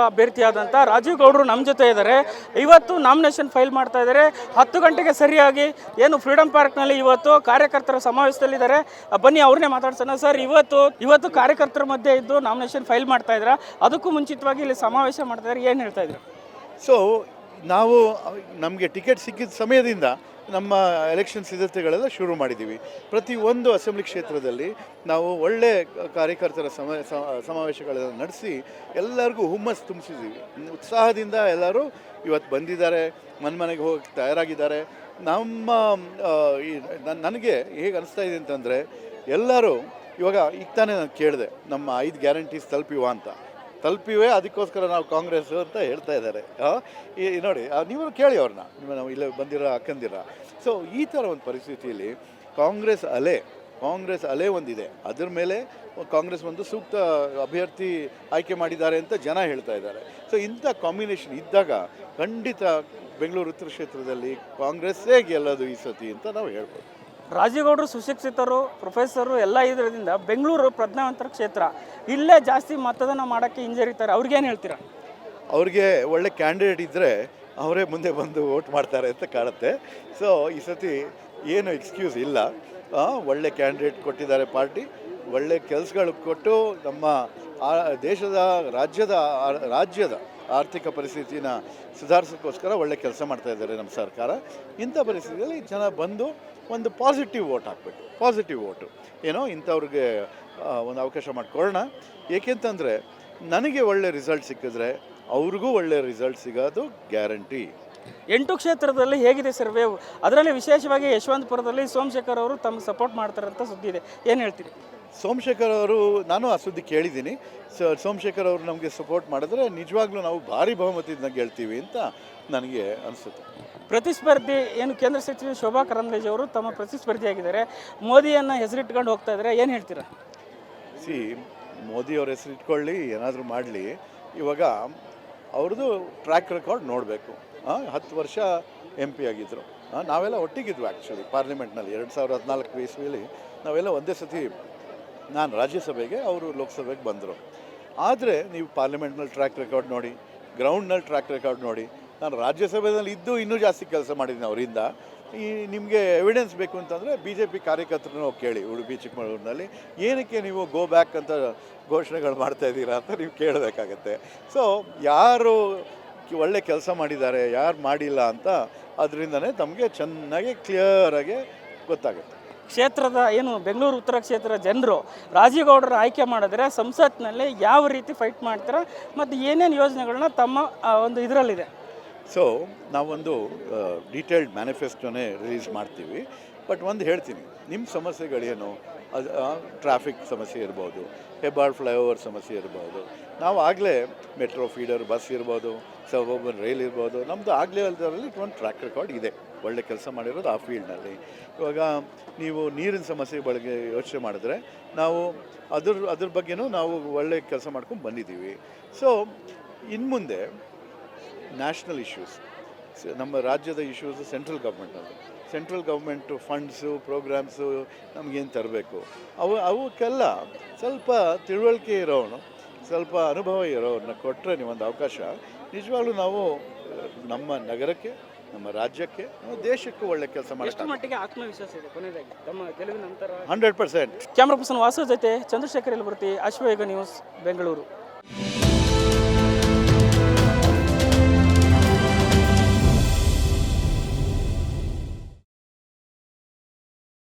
ಅಭ್ಯರ್ಥಿಯಾದಂಥ ರಾಜೀವ್ ಗೌಡರು ನಮ್ಮ ಜೊತೆ ಇದ್ದಾರೆ. ಇವತ್ತು ನಾಮಿನೇಷನ್ ಫೈಲ್ ಮಾಡ್ತಾ ಇದ್ದಾರೆ. 10 ಗಂಟೆಗೆ ಸರಿಯಾಗಿ ಏನು ಫ್ರೀಡಮ್ ಪಾರ್ಕ್ನಲ್ಲಿ ಇವತ್ತು ಕಾರ್ಯಕರ್ತರ ಸಮಾವೇಶದಲ್ಲಿದ್ದಾರೆ. ಬನ್ನಿ ಅವ್ರನ್ನೇ ಮಾತಾಡ್ಸೋಣ. ಸರ್, ಇವತ್ತು ಕಾರ್ಯಕರ್ತರ ಮಧ್ಯೆ ಇದ್ದು ನಾಮಿನೇಷನ್ ಫೈಲ್ ಮಾಡ್ತಾ ಇದ್ದೀರಾ, ಅದಕ್ಕೂ ಮುಂಚಿತವಾಗಿ ಇಲ್ಲಿ ಸಮಾವೇಶ ಮಾಡ್ತಾ ಇದ್ದಾರೆ, ಏನು ಹೇಳ್ತಾ ಇದ್ರು? ಸೊ ನಾವು ನಮಗೆ ಟಿಕೆಟ್ ಸಿಕ್ಕಿದ ಸಮಯದಿಂದ ನಮ್ಮ ಎಲೆಕ್ಷನ್ ಸಿದ್ಧತೆಗಳೆಲ್ಲ ಶುರು ಮಾಡಿದ್ದೀವಿ. ಪ್ರತಿಯೊಂದು ಅಸೆಂಬ್ಲಿ ಕ್ಷೇತ್ರದಲ್ಲಿ ನಾವು ಒಳ್ಳೆ ಕಾರ್ಯಕರ್ತರ ಸಮಾವೇಶಗಳನ್ನು ನಡೆಸಿ ಎಲ್ಲರಿಗೂ ಹುಮ್ಮಸ್ಸು ತುಂಬಿಸಿದ್ದೀವಿ. ಉತ್ಸಾಹದಿಂದ ಎಲ್ಲರೂ ಇವತ್ತು ಬಂದಿದ್ದಾರೆ, ಮನೆಗೆ ಹೋಗಿ ತಯಾರಾಗಿದ್ದಾರೆ. ನನಗೆ ಹೇಗೆ ಅನಿಸ್ತಾ ಇದೆ ಅಂತಂದರೆ, ಎಲ್ಲರೂ ಇವಾಗ ಈಗ ತಾನೇ ನಾನು ಕೇಳಿದೆ, ನಮ್ಮ 5 ಗ್ಯಾರಂಟೀಸ್ ತಲುಪಿವೆ, ಅದಕ್ಕೋಸ್ಕರ ನಾವು ಕಾಂಗ್ರೆಸ್ ಅಂತ ಹೇಳ್ತಾ ಇದ್ದಾರೆ. ನೋಡಿ, ನೀವು ಕೇಳಿ ಅವ್ರನ್ನ, ನಾವು ಇಲ್ಲೇ ಬಂದಿರೋ ಅಕ್ಕಂದಿರ. ಸೊ ಈ ಥರ ಒಂದು ಪರಿಸ್ಥಿತಿಯಲ್ಲಿ ಕಾಂಗ್ರೆಸ್ ಅಲೆ ಒಂದಿದೆ, ಅದ್ರ ಮೇಲೆ ಕಾಂಗ್ರೆಸ್ ಒಂದು ಸೂಕ್ತ ಅಭ್ಯರ್ಥಿ ಆಯ್ಕೆ ಮಾಡಿದ್ದಾರೆ ಅಂತ ಜನ ಹೇಳ್ತಾ ಇದ್ದಾರೆ. ಸೊ ಇಂಥ ಕಾಂಬಿನೇಷನ್ ಇದ್ದಾಗ ಖಂಡಿತ ಬೆಂಗಳೂರು ಉತ್ತರ ಕ್ಷೇತ್ರದಲ್ಲಿ ಕಾಂಗ್ರೆಸ್ಸೇ ಗೆಲ್ಲೋದು ಈ ಸತಿ ಅಂತ ನಾವು ಹೇಳ್ಬೋದು. ರಾಜೀವ್ ಗೌಡರು ಸುಶಿಕ್ಷಿತರು, ಪ್ರೊಫೆಸರು ಎಲ್ಲ ಇದರಿಂದ ಬೆಂಗಳೂರು ಪ್ರಜ್ಞಾವಂತರ ಕ್ಷೇತ್ರ, ಇಲ್ಲೇ ಜಾಸ್ತಿ ಮತದಾನ ಮಾಡೋಕ್ಕೆ ಹಿಂಜರಿತಾರೆ. ಅವ್ರಿಗೇನು ಹೇಳ್ತೀರಾ? ಅವ್ರಿಗೆ ಒಳ್ಳೆ ಕ್ಯಾಂಡಿಡೇಟ್ ಇದ್ದರೆ ಅವರೇ ಮುಂದೆ ಬಂದು ವೋಟ್ ಮಾಡ್ತಾರೆ ಅಂತ ಕಾಣುತ್ತೆ. ಸೊ ಈ ಸತಿ ಏನು ಎಕ್ಸ್ಕ್ಯೂಸ್ ಇಲ್ಲ. ಒಳ್ಳೆ ಕ್ಯಾಂಡಿಡೇಟ್ ಕೊಟ್ಟಿದ್ದಾರೆ ಪಾರ್ಟಿ, ಒಳ್ಳೆ ಕೆಲಸಗಳು ಕೊಟ್ಟು ನಮ್ಮ ದೇಶದ ರಾಜ್ಯದ ಆರ್ಥಿಕ ಪರಿಸ್ಥಿತಿನ ಸುಧಾರಿಸೋಕ್ಕೋಸ್ಕರ ಒಳ್ಳೆ ಕೆಲಸ ಮಾಡ್ತಾ ಇದ್ದಾರೆ ನಮ್ಮ ಸರ್ಕಾರ. ಇಂಥ ಪರಿಸ್ಥಿತಿಯಲ್ಲಿ ಜನ ಬಂದು ಒಂದು ಪಾಸಿಟಿವ್ ವೋಟ್ ಹಾಕಬೇಕು, ಪಾಸಿಟಿವ್ ವೋಟು ಏನೋ ಇಂಥವ್ರಿಗೆ ಒಂದು ಅವಕಾಶ ಮಾಡಿಕೊಡೋಣ. ಏಕೆಂತಂದರೆ ನನಗೆ ಒಳ್ಳೆ ರಿಸಲ್ಟ್ ಸಿಕ್ಕಿದ್ರೆ ಅವ್ರಿಗೂ ಒಳ್ಳೆ ರಿಸಲ್ಟ್ ಸಿಗೋದು ಗ್ಯಾರಂಟಿ. 8 ಕ್ಷೇತ್ರದಲ್ಲಿ ಹೇಗಿದೆ ಸರ್ವೆ? ಅದರಲ್ಲಿ ವಿಶೇಷವಾಗಿ ಯಶವಂತಪುರದಲ್ಲಿ ಸೋಮಶೇಖರ್ ಅವರು ತಮ್ಮ ಸಪೋರ್ಟ್ ಮಾಡ್ತಾರೆ ಅಂತ ಸುದ್ದಿ ಇದೆ, ಏನು ಹೇಳ್ತೀರಿ? ಸೋಮಶೇಖರ್ ಅವರು, ನಾನು ಆ ಸುದ್ದಿ ಕೇಳಿದ್ದೀನಿ. ಸೋಮಶೇಖರ್ ಅವರು ನಮಗೆ ಸಪೋರ್ಟ್ ಮಾಡಿದ್ರೆ ನಿಜವಾಗ್ಲೂ ನಾವು ಭಾರಿ ಬಹುಮತದಿಂದ ಗೆಲ್ತೀವಿ ಅಂತ ನನಗೆ ಅನಿಸುತ್ತೆ. ಪ್ರತಿಸ್ಪರ್ಧಿ ಏನು ಕೇಂದ್ರ ಸಚಿವೆ ಶೋಭಾ ಕರಂದ್ಲಾಜೆ ಅವರು ತಮ್ಮ ಪ್ರತಿಸ್ಪರ್ಧಿಯಾಗಿದ್ದಾರೆ, ಮೋದಿಯನ್ನು ಹೆಸರಿಟ್ಕೊಂಡು ಹೋಗ್ತಾ ಇದ್ದಾರೆ, ಏನು ಹೇಳ್ತೀರಾ? ಮೋದಿಯವ್ರ ಹೆಸರಿಟ್ಕೊಳ್ಳಿ, ಏನಾದರೂ ಮಾಡಲಿ, ಇವಾಗ ಅವ್ರದ್ದು ಟ್ರ್ಯಾಕ್ ರೆಕಾರ್ಡ್ ನೋಡಬೇಕು. 10 ವರ್ಷ MP ಆಗಿದ್ದರು. ನಾವೆಲ್ಲ ಒಟ್ಟಿಗಿದ್ವಿ ಆ್ಯಕ್ಚುಲಿ ಪಾರ್ಲಿಮೆಂಟ್ನಲ್ಲಿ 2014 ಇಸ್ವಿಯಲ್ಲಿ ನಾವೆಲ್ಲ ಒಂದೇ ಸತಿ, ನಾನು ರಾಜ್ಯಸಭೆಗೆ, ಅವರು ಲೋಕಸಭೆಗೆ ಬಂದರು. ಆದರೆ ನೀವು ಪಾರ್ಲಿಮೆಂಟ್ನಲ್ಲಿ ಟ್ರ್ಯಾಕ್ ರೆಕಾರ್ಡ್ ನೋಡಿ, ಗ್ರೌಂಡ್ನಲ್ಲಿ ಟ್ರ್ಯಾಕ್ ರೆಕಾರ್ಡ್ ನೋಡಿ. ನಾನು ರಾಜ್ಯಸಭೆಯಲ್ಲಿ ಇದ್ದು ಇನ್ನೂ ಜಾಸ್ತಿ ಕೆಲಸ ಮಾಡಿದ್ದೀನಿ ಅವರಿಂದ. ನಿಮಗೆ ಎವಿಡೆನ್ಸ್ ಬೇಕು ಅಂತಂದರೆ BJP ಕಾರ್ಯಕರ್ತರನ್ನ ಕೇಳಿ, ಉಡುಪಿ ಚಿಕ್ಕಮಗಳೂರಿನಲ್ಲಿ ಏನಕ್ಕೆ ನೀವು ಗೋ ಬ್ಯಾಕ್ ಅಂತ ಘೋಷಣೆಗಳು ಮಾಡ್ತಾಯಿದ್ದೀರಾ ಅಂತ ನೀವು ಕೇಳಬೇಕಾಗತ್ತೆ. ಸೊ ಯಾರು ಒಳ್ಳೆ ಕೆಲಸ ಮಾಡಿದ್ದಾರೆ, ಯಾರು ಮಾಡಿಲ್ಲ ಅಂತ ಅದರಿಂದನೇ ತಮಗೆ ಚೆನ್ನಾಗಿ ಕ್ಲಿಯರಾಗಿ ಗೊತ್ತಾಗುತ್ತೆ. ಕ್ಷೇತ್ರದ ಏನು ಬೆಂಗಳೂರು ಉತ್ತರ ಕ್ಷೇತ್ರ ಜನರು ರಾಜೀವ್ ಗೌಡರ ಆಯ್ಕೆ ಮಾಡಿದ್ರೆ ಸಂಸತ್ನಲ್ಲಿ ಯಾವ ರೀತಿ ಫೈಟ್ ಮಾಡ್ತಾರೆ ಮತ್ತು ಏನೇನು ಯೋಜನೆಗಳನ್ನ ತಮ್ಮ ಒಂದು ಇದರಲ್ಲಿದೆ? ಸೊ ನಾವೊಂದು ಡೀಟೇಲ್ಡ್ ಮ್ಯಾನಿಫೆಸ್ಟೋನೇ ರಿಲೀಸ್ ಮಾಡ್ತೀವಿ. ಬಟ್ ಒಂದು ಹೇಳ್ತೀನಿ, ನಿಮ್ಮ ಸಮಸ್ಯೆಗಳೇನು, ಅದು ಟ್ರಾಫಿಕ್ ಸಮಸ್ಯೆ ಇರ್ಬೋದು, ಹೆಬ್ಬಾಳ್ ಫ್ಲೈಓವರ್ ಸಮಸ್ಯೆ ಇರ್ಬೋದು. ನಾವು ಆಗಲೇ ಮೆಟ್ರೋ ಫೀಡರ್ ಬಸ್ ಇರ್ಬೋದು, ಸಬರ್ಬನ್ ರೈಲ್ ಇರ್ಬೋದು, ನಮ್ಮದು ಆಗಲೇ ಅದರಲ್ಲಿ ಒಂದು ಟ್ರ್ಯಾಕ್ ರೆಕಾರ್ಡ್ ಇದೆ, ಒಳ್ಳೆ ಕೆಲಸ ಮಾಡಿರೋದು ಆ ಫೀಲ್ಡ್ನಲ್ಲಿ. ಇವಾಗ ನೀವು ನೀರಿನ ಸಮಸ್ಯೆ ಬಗ್ಗೆ ಯೋಚನೆ ಮಾಡಿದ್ರೆ ನಾವು ಅದ್ರ ಬಗ್ಗೆನೂ ನಾವು ಒಳ್ಳೆ ಕೆಲಸ ಮಾಡ್ಕೊಂಡು ಬಂದಿದ್ದೀವಿ. ಸೊ ಇನ್ನು ಮುಂದೆ ನ್ಯಾಷನಲ್ ಇಶ್ಯೂಸ್, ನಮ್ಮ ರಾಜ್ಯದ issues central government funds, programmes ನಮಗೇನು ತರಬೇಕು, ಅವಕ್ಕೆಲ್ಲ ಸ್ವಲ್ಪ ತಿಳುವಳಿಕೆ ಇರೋನು, ಸ್ವಲ್ಪ ಅನುಭವ ಇರೋರನ್ನ ಕೊಟ್ಟರೆ ನೀವೊಂದು ಅವಕಾಶ, ನಿಜವಾಗ್ಲೂ ನಾವು ನಮ್ಮ ನಗರಕ್ಕೆ, ನಮ್ಮ ರಾಜ್ಯಕ್ಕೆ, ನಮ್ಮ ದೇಶಕ್ಕೂ ಒಳ್ಳೆ ಕೆಲಸ ಮಾಡಿ. ಮಟ್ಟಿಗೆ ಆತ್ಮವಿಶ್ವಾಸ ಇದೆ ಕೊನೆಯದಾಗಿ ತಮ್ಮ ಗೆಲುವಿನ ನಂತರ? 100%. ಕ್ಯಾಮ್ರಾ ಪರ್ಸನ್ ವಾಸು ಜೊತೆ ಚಂದ್ರಶೇಖರ್ ಯಲಬುರ್ತಿ, ಅಶ್ವಯುಗ ನ್ಯೂಸ್, ಬೆಂಗಳೂರು.